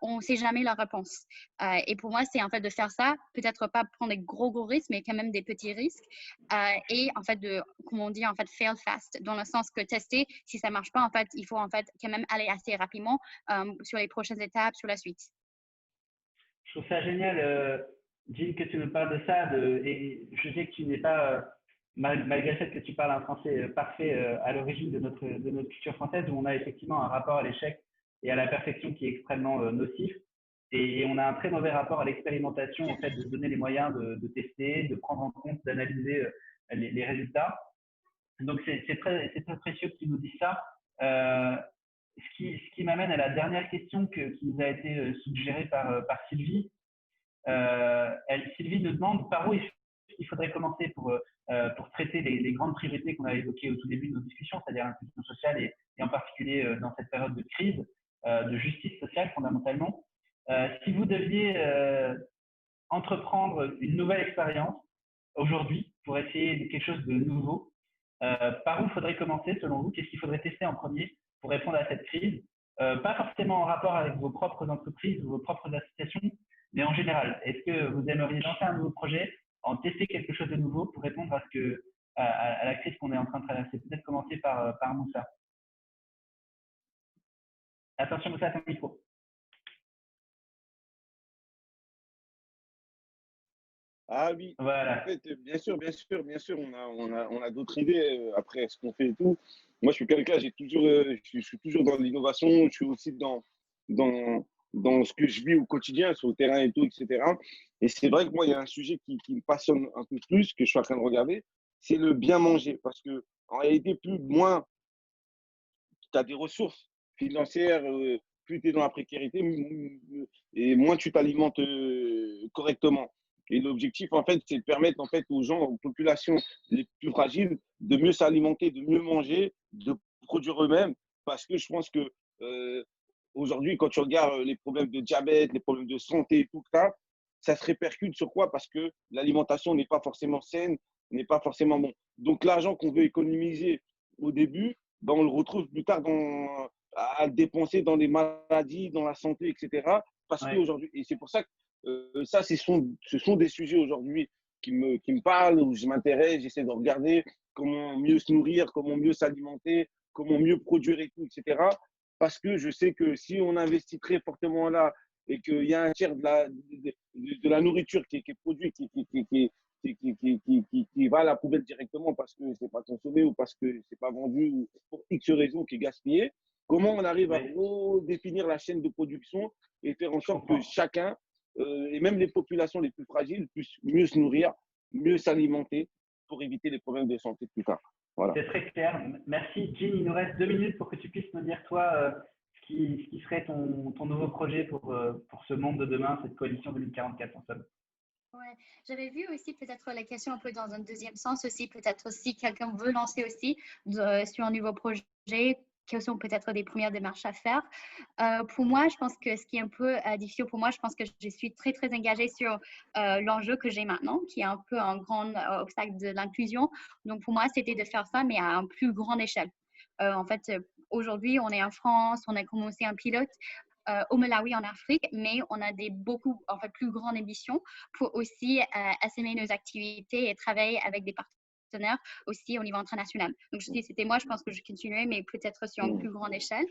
on sait jamais la réponse. Et pour moi, c'est en fait de faire ça, peut-être pas prendre des gros risques, mais quand même des petits risques. Et en fait de, comme on dit en fait, fail fast, dans le sens que tester, si ça marche pas, en fait, il faut en fait quand même aller assez rapidement sur les prochaines étapes, sur la suite. Je trouve ça génial, Jean, que tu nous parles de ça, et je sais que tu n'es pas, malgré le fait que tu parles un français parfait à l'origine de notre culture française, où on a effectivement un rapport à l'échec et à la perfection qui est extrêmement nocif. Et on a un très mauvais rapport à l'expérimentation, en fait, de se donner les moyens de tester, de prendre en compte, d'analyser les résultats. Donc, c'est très précieux que tu nous dises ça. Ce qui m'amène à la dernière question qui nous a été suggérée par Sylvie. Sylvie nous demande par où il faudrait commencer pour traiter les grandes priorités qu'on a évoquées au tout début de nos discussions, c'est-à-dire l'inclusion sociale et en particulier dans cette période de crise, de justice sociale fondamentalement. Si vous deviez entreprendre une nouvelle expérience aujourd'hui pour essayer quelque chose de nouveau, par où faudrait commencer selon vous? Qu'est-ce qu'il faudrait tester en premier pour répondre à cette crise? Pas forcément en rapport avec vos propres entreprises ou vos propres associations, mais en général. Est-ce que vous aimeriez lancer un nouveau projet, en tester quelque chose de nouveau pour répondre à la crise qu'on est en train de traverser? Peut-être commencer par Moussa. Attention Moussa, à ton micro. Ah oui, en Voilà. fait, bien sûr, on a d'autres idées après ce qu'on fait et tout. Moi, je suis quelqu'un, je suis toujours dans l'innovation, je suis aussi dans, dans ce que je vis au quotidien, sur le terrain et tout, etc. Et c'est vrai que moi, il y a un sujet qui me passionne un peu plus, que je suis en train de regarder, c'est le bien manger. Parce que, en réalité, moins tu as des ressources financières, plus tu es dans la précarité, et moins tu t'alimentes correctement. Et l'objectif, en fait, c'est de permettre en fait, aux gens, aux populations les plus fragiles, de mieux s'alimenter, de mieux manger, de produire eux-mêmes. Parce que je pense que aujourd'hui, quand tu regardes les problèmes de diabète, les problèmes de santé et tout ça se répercute sur quoi? Parce que l'alimentation n'est pas forcément saine, n'est pas forcément bon. Donc l'argent qu'on veut économiser au début, ben, on le retrouve plus tard à le dépenser dans les maladies, dans la santé, etc. Parce Ouais. qu'aujourd'hui, et c'est pour ça que ça, ce sont des sujets aujourd'hui qui me parlent, où je m'intéresse, j'essaie de regarder comment mieux se nourrir, comment mieux s'alimenter, comment mieux produire et tout, etc. Parce que je sais que si on investit très fortement là et qu'il y a un tiers de la nourriture qui est produite, qui va à la poubelle directement parce que c'est pas consommé ou parce que c'est pas vendu ou pour X raisons qui est gaspillé, comment on arrive à Oui, redéfinir la chaîne de production et faire en je sorte que comprends. chacun, et même les populations les plus fragiles, puissent mieux se nourrir, mieux s'alimenter pour éviter les problèmes de santé plus tard. Voilà. C'est très clair. Merci. Jean, il nous reste 2 minutes pour que tu puisses nous dire, toi, ce qui serait ton nouveau projet pour ce monde de demain, cette coalition 2044 en somme. Ouais, j'avais vu aussi peut-être la question un peu dans un deuxième sens aussi, peut-être si quelqu'un veut lancer aussi sur un nouveau projet, quelles sont peut-être des premières démarches à faire. Pour moi, je pense que ce qui est un peu difficile pour moi, je pense que je suis très, très engagée sur l'enjeu que j'ai maintenant, qui est un peu un grand obstacle de l'inclusion. Donc, pour moi, c'était de faire ça, mais à une plus grande échelle. En fait, aujourd'hui, on est en France, on a commencé un pilote au Malawi en Afrique, mais on a des beaucoup en fait plus grandes ambitions pour aussi assaimer nos activités et travailler avec des partenaires aussi au niveau international. Donc je dis c'était moi, je pense que je continuerai, mais peut-être sur une plus grande échelle.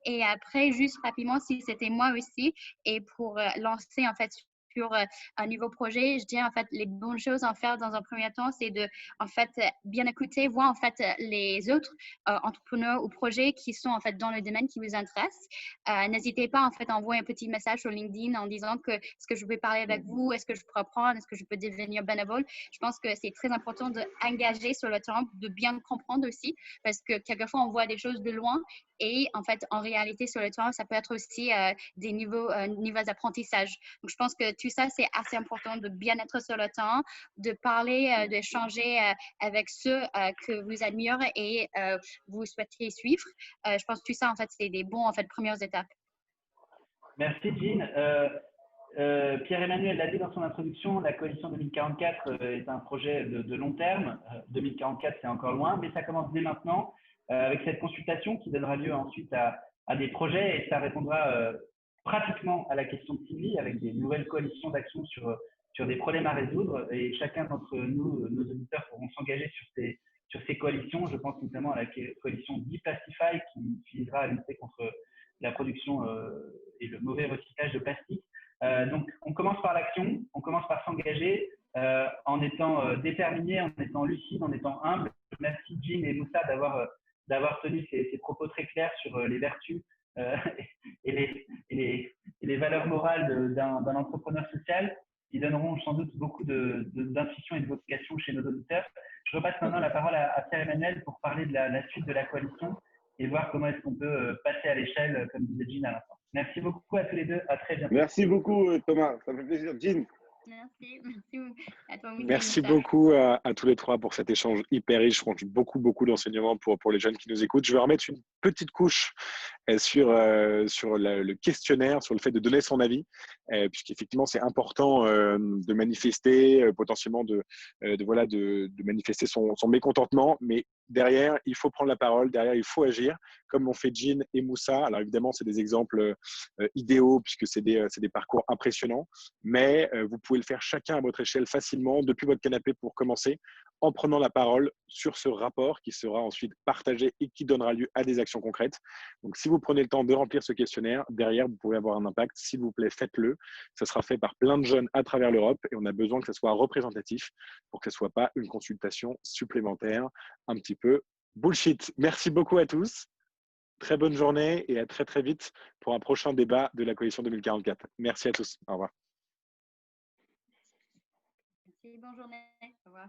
Et après, juste rapidement, si c'était moi aussi, et pour lancer en fait sur un nouveau projet, je dirais en fait les bonnes choses à faire dans un premier temps, c'est de en fait bien écouter, voir en fait les autres entrepreneurs ou projets qui sont en fait dans le domaine qui vous intéresse. N'hésitez pas en fait à envoyer un petit message sur LinkedIn en disant que est-ce que je peux parler avec vous, est-ce que je peux apprendre, est-ce que je peux devenir bénévole. Je pense que c'est très important d'engager sur le terrain, de bien comprendre aussi, parce que quelquefois on voit des choses de loin et en fait en réalité sur le terrain ça peut être aussi des niveaux d'apprentissage. Donc je pense que tout ça c'est assez important de bien être sur le terrain, de parler, d'échanger avec ceux que vous admirez et vous souhaitez suivre. Je pense que tout ça en fait c'est des bons en fait premières étapes. Merci, Jean. Pierre-Emmanuel l'a dit dans son introduction, la coalition 2044 est un projet de long terme. 2044, c'est encore loin, mais ça commence dès maintenant avec cette consultation qui donnera lieu ensuite à des projets et ça répondra pratiquement à la question de Sylvie avec des nouvelles coalitions d'action sur des problèmes à résoudre et chacun d'entre nous, nos auditeurs, pourront s'engager sur ces coalitions. Je pense notamment à la coalition Deplastify qui visera à lutter contre la production et le mauvais recyclage de plastique. Donc, on commence par l'action, on commence par s'engager en étant déterminé, en étant lucide, en étant humble. Merci Jean et Moussa d'avoir tenu ces propos très clairs sur les vertus et les valeurs morales d'un entrepreneur social qui donneront sans doute beaucoup d'intuition et de vocation chez nos auditeurs. Je repasse maintenant la parole à Pierre-Emmanuel pour parler de la suite de la coalition et voir comment est-ce qu'on peut passer à l'échelle, comme disait Jean à l'instant. Merci beaucoup à tous les deux. À très bientôt. Merci beaucoup, Thomas. Ça me fait plaisir. Jean. Merci à toi aussi. Merci beaucoup à tous les trois pour cet échange hyper riche. Je pense beaucoup d'enseignements pour les jeunes qui nous écoutent. Je vais remettre une petite couche sur le questionnaire, sur le fait de donner son avis, puisqu'effectivement, c'est important de manifester, potentiellement de manifester son mécontentement, mais derrière, il faut prendre la parole, derrière, il faut agir, comme l'ont fait Jean et Moussa. Alors évidemment, c'est des exemples idéaux, puisque c'est des parcours impressionnants, mais vous pouvez le faire chacun à votre échelle facilement, depuis votre canapé pour commencer, en prenant la parole sur ce rapport qui sera ensuite partagé et qui donnera lieu à des actions concrètes. Donc, si vous prenez le temps de remplir ce questionnaire, derrière, vous pouvez avoir un impact. S'il vous plaît, faites-le. Ça sera fait par plein de jeunes à travers l'Europe et on a besoin que ce soit représentatif pour que ce ne soit pas une consultation supplémentaire un petit peu bullshit. Merci beaucoup à tous. Très bonne journée et à très vite pour un prochain débat de la Coalition 2044. Merci à tous. Au revoir. Merci, bonne journée. Au revoir.